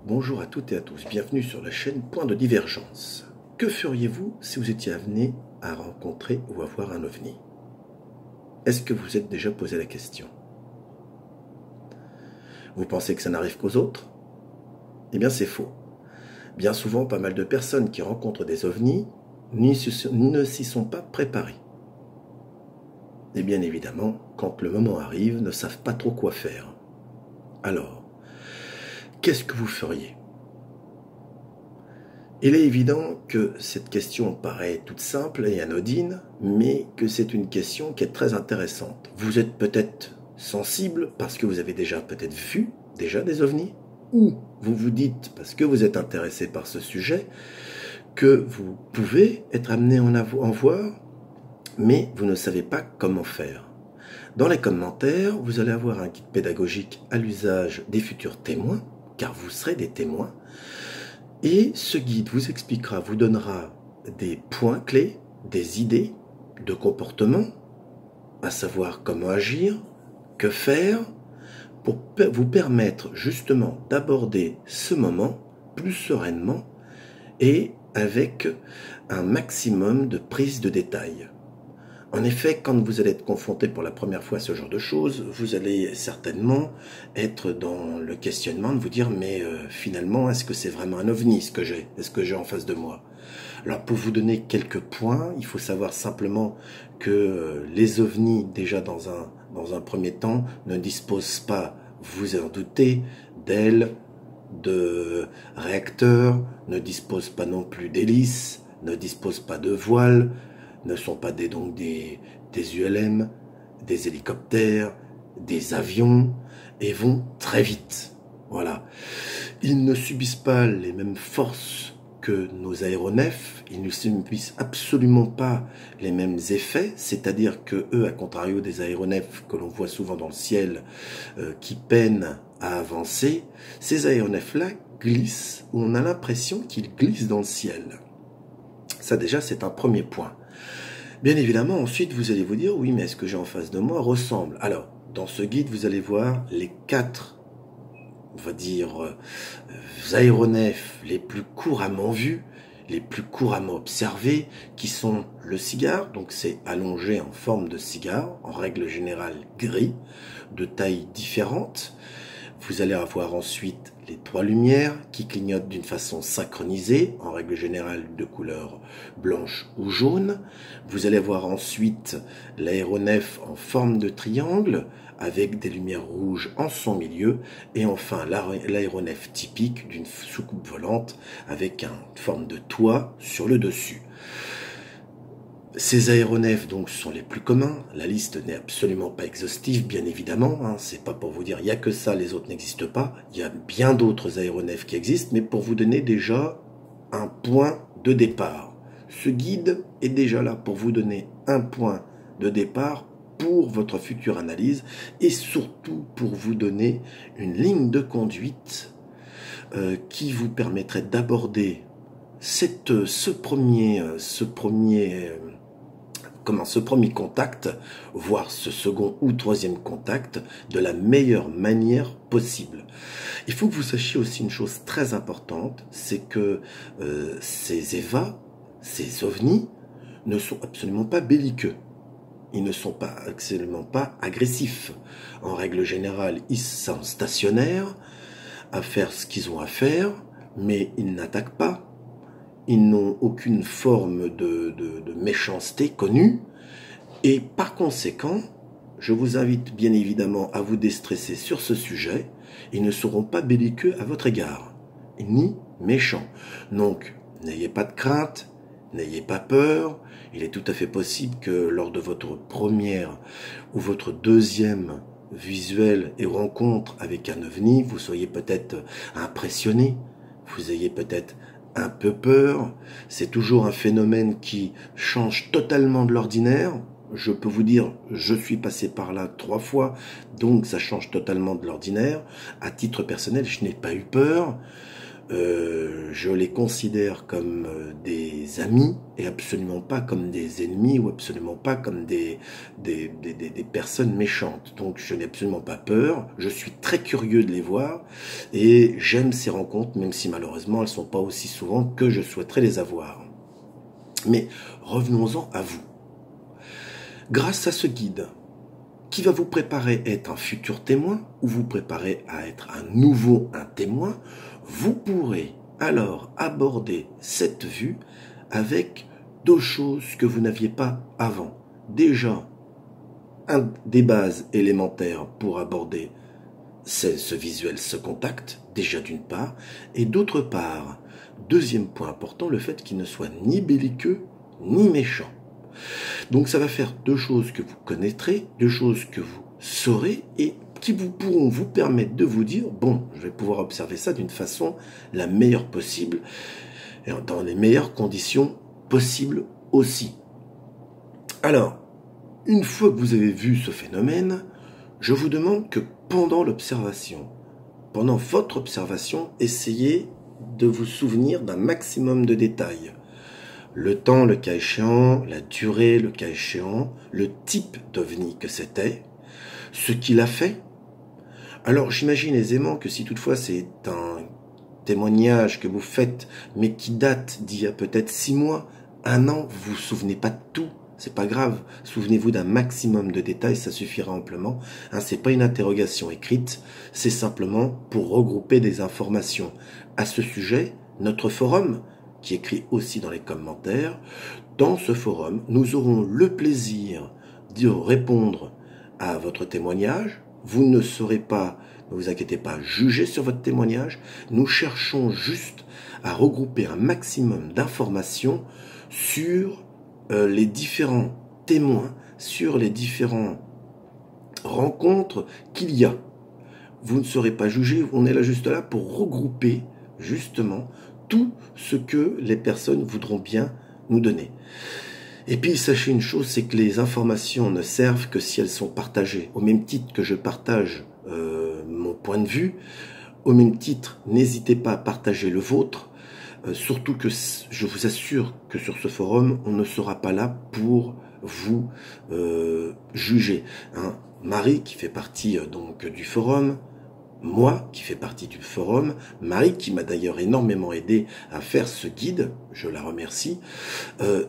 Bonjour à toutes et à tous, bienvenue sur la chaîne Point de Divergence. Que feriez-vous si vous étiez amené à rencontrer ou à voir un ovni? Est-ce que vous vous êtes déjà posé la question? Vous pensez que ça n'arrive qu'aux autres? Eh bien c'est faux. Bien souvent, pas mal de personnes qui rencontrent des ovnis ne s'y sont pas préparées. Et bien évidemment, quand le moment arrive, ne savent pas trop quoi faire. Alors, qu'est-ce que vous feriez? Il est évident que cette question paraît toute simple et anodine, mais que c'est une question qui est très intéressante. Vous êtes peut-être sensible parce que vous avez déjà peut-être vu des ovnis, ou vous vous dites, parce que vous êtes intéressé par ce sujet, que vous pouvez être amené à en voir, mais vous ne savez pas comment faire. Dans les commentaires, vous allez avoir un guide pédagogique à l'usage des futurs témoins, car vous serez des témoins. Et ce guide vous expliquera, vous donnera des points clés, des idées de comportement, à savoir comment agir, que faire, pour vous permettre justement d'aborder ce moment plus sereinement et avec un maximum de prise de détail. En effet, quand vous allez être confronté pour la première fois à ce genre de choses, vous allez certainement être dans le questionnement de vous dire mais finalement, est-ce que c'est vraiment un ovni ce que j'ai? Est-ce que j'ai en face de moi? Alors pour vous donner quelques points, il faut savoir simplement que les ovnis, déjà dans un premier temps, ne disposent pas, vous en doutez, d'ailes, de réacteurs, ne disposent pas non plus d'hélices, ne disposent pas de voiles, ne sont pas des ULM, des hélicoptères, des avions, et vont très vite. Voilà. Ils ne subissent pas les mêmes forces que nos aéronefs, ils ne subissent absolument pas les mêmes effets, c'est-à-dire que eux, à contrario des aéronefs que l'on voit souvent dans le ciel, qui peinent à avancer, ces aéronefs-là glissent, ou on a l'impression qu'ils glissent dans le ciel. Ça déjà, c'est un premier point. Bien évidemment, ensuite, vous allez vous dire, oui, mais est-ce que j'ai en face de moi ressemble? Alors, dans ce guide, vous allez voir les 4, on va dire, aéronefs les plus couramment vus, les plus couramment observés, qui sont le cigare, donc c'est allongé en forme de cigare, en règle générale gris, de tailles différentes. Vous allez avoir ensuite les 3 lumières qui clignotent d'une façon synchronisée, en règle générale de couleur blanche ou jaune. Vous allez voir ensuite l'aéronef en forme de triangle, avec des lumières rouges en son milieu, et enfin l'aéronef typique d'une soucoupe volante, avec une forme de toit sur le dessus. Ces aéronefs donc sont les plus communs. La liste n'est absolument pas exhaustive, bien évidemment. C'est pas pour vous dire il y a que ça, les autres n'existent pas. Il y a bien d'autres aéronefs qui existent, mais pour vous donner déjà un point de départ. Ce guide est déjà là pour vous donner un point de départ pour votre future analyse et surtout pour vous donner une ligne de conduite qui vous permettrait d'aborder ce premier contact, voire ce second ou troisième contact, de la meilleure manière possible. Il faut que vous sachiez aussi une chose très importante, c'est que ces EVA, ces ovnis, ne sont absolument pas belliqueux. Ils ne sont pas absolument pas agressifs. En règle générale, ils sont stationnaires à faire ce qu'ils ont à faire, mais ils n'attaquent pas. Ils n'ont aucune forme de méchanceté connue. Et par conséquent, je vous invite bien évidemment à vous déstresser sur ce sujet. Ils ne seront pas belliqueux à votre égard, ni méchants. Donc, n'ayez pas de crainte, n'ayez pas peur. Il est tout à fait possible que lors de votre première ou votre deuxième visuel et rencontre avec un ovni, vous soyez peut-être impressionné, vous ayez peut-être un peu peur. C'est toujours un phénomène qui change totalement de l'ordinaire. Je peux vous dire, je suis passé par là 3 fois, donc ça change totalement de l'ordinaire. À titre personnel, je n'ai pas eu peur. Je les considère comme des amis et absolument pas comme des ennemis ou absolument pas comme des personnes méchantes. Donc je n'ai absolument pas peur, je suis très curieux de les voir et j'aime ces rencontres, même si malheureusement elles ne sont pas aussi souvent que je souhaiterais les avoir. Mais revenons-en à vous. Grâce à ce guide, qui va vous préparer à être un futur témoin ou vous préparer à être un témoin, vous pourrez alors aborder cette vue avec deux choses que vous n'aviez pas avant. Déjà, des bases élémentaires pour aborder ce visuel, ce contact, déjà d'une part, et d'autre part, deuxième point important, le fait qu'il ne soit ni belliqueux ni méchant. Donc ça va faire deux choses que vous connaîtrez, deux choses que vous saurez et qui pourront vous permettre de vous dire, bon, je vais pouvoir observer ça d'une façon la meilleure possible, et dans les meilleures conditions possibles aussi. Alors, une fois que vous avez vu ce phénomène, je vous demande que pendant l'observation, pendant votre observation, essayez de vous souvenir d'un maximum de détails. Le temps, le cas échéant, la durée, le cas échéant, le type d'OVNI que c'était, ce qu'il a fait. Alors j'imagine aisément que si toutefois c'est un témoignage que vous faites, mais qui date d'il y a peut-être 6 mois, 1 an, vous vous souvenez pas de tout, c'est pas grave. Souvenez-vous d'un maximum de détails, ça suffira amplement. C'est pas une interrogation écrite, c'est simplement pour regrouper des informations. À ce sujet, notre forum, qui écrit aussi dans les commentaires. Dans ce forum, nous aurons le plaisir de répondre à votre témoignage. Vous ne serez pas, ne vous inquiétez pas, jugé sur votre témoignage. Nous cherchons juste à regrouper un maximum d'informations sur les différents témoins, sur les différentes rencontres qu'il y a. Vous ne serez pas jugé, on est là juste là pour regrouper justement tout ce que les personnes voudront bien nous donner. Et puis sachez une chose, c'est que les informations ne servent que si elles sont partagées. Au même titre que je partage mon point de vue, au même titre, n'hésitez pas à partager le vôtre, surtout que je vous assure que sur ce forum, on ne sera pas là pour vous juger. Marie, qui fait partie donc du forum, moi, qui fais partie du forum, Marie, qui m'a d'ailleurs énormément aidé à faire ce guide, je la remercie,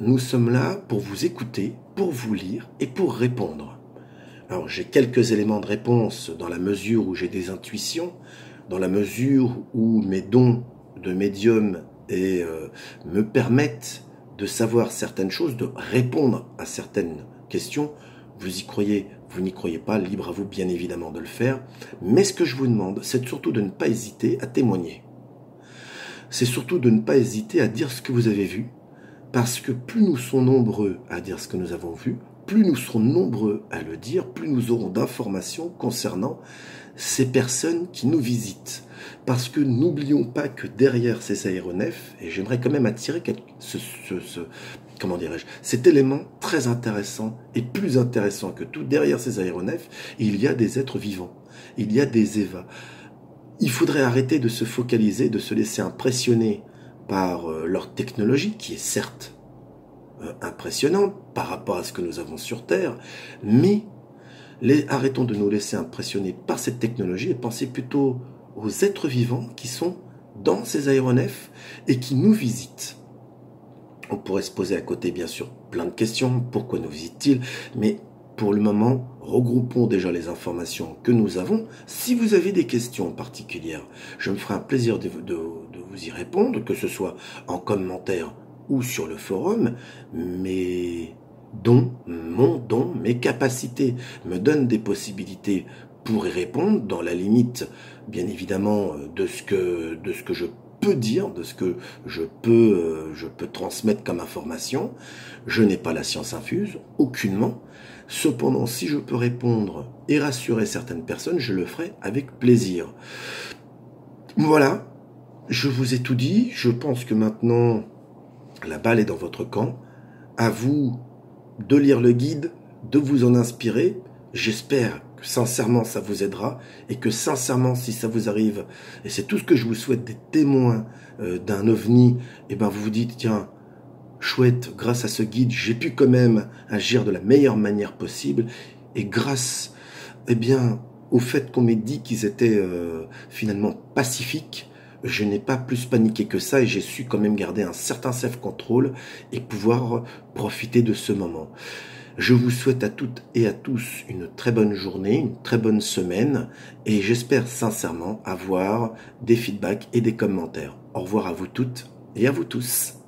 nous sommes là pour vous écouter, pour vous lire et pour répondre. Alors, j'ai quelques éléments de réponse dans la mesure où j'ai des intuitions, dans la mesure où mes dons de médium me permettent de savoir certaines choses, de répondre à certaines questions. Vous y croyez, vous n'y croyez pas, libre à vous bien évidemment de le faire. Mais ce que je vous demande, c'est surtout de ne pas hésiter à témoigner. C'est surtout de ne pas hésiter à dire ce que vous avez vu, parce que plus nous sommes nombreux à dire ce que nous avons vu, plus nous serons nombreux à le dire, plus nous aurons d'informations concernant ces personnes qui nous visitent. Parce que n'oublions pas que derrière ces aéronefs, et j'aimerais quand même attirer cet élément très intéressant et plus intéressant que tout, derrière ces aéronefs, il y a des êtres vivants, il y a des EVA. Il faudrait arrêter de se focaliser, de se laisser impressionner par leur technologie, qui est certes impressionnante par rapport à ce que nous avons sur Terre, mais arrêtons de nous laisser impressionner par cette technologie et pensez plutôt aux êtres vivants qui sont dans ces aéronefs et qui nous visitent. On pourrait se poser à côté, bien sûr, plein de questions. Pourquoi nous visitent-ils? Mais pour le moment, regroupons déjà les informations que nous avons. Si vous avez des questions particulières, je me ferai un plaisir de vous y répondre, que ce soit en commentaire ou sur le forum. Mes dons, mes capacités me donnent des possibilités pour y répondre, dans la limite, bien évidemment, de ce que je peux dire, de ce que je peux transmettre comme information. Je n'ai pas la science infuse, aucunement. Cependant, si je peux répondre et rassurer certaines personnes, je le ferai avec plaisir. Voilà, je vous ai tout dit. Je pense que maintenant, la balle est dans votre camp. À vous de lire le guide, de vous en inspirer. J'espère que sincèrement ça vous aidera et que sincèrement si ça vous arrive, et c'est tout ce que je vous souhaite, des témoins d'un ovni, et ben vous vous dites tiens, chouette, grâce à ce guide, j'ai pu quand même agir de la meilleure manière possible, et grâce au fait qu'on m'ait dit qu'ils étaient finalement pacifiques, je n'ai pas plus paniqué que ça et j'ai su quand même garder un certain self-control et pouvoir profiter de ce moment. Je vous souhaite à toutes et à tous une très bonne journée, une très bonne semaine et j'espère sincèrement avoir des feedbacks et des commentaires. Au revoir à vous toutes et à vous tous.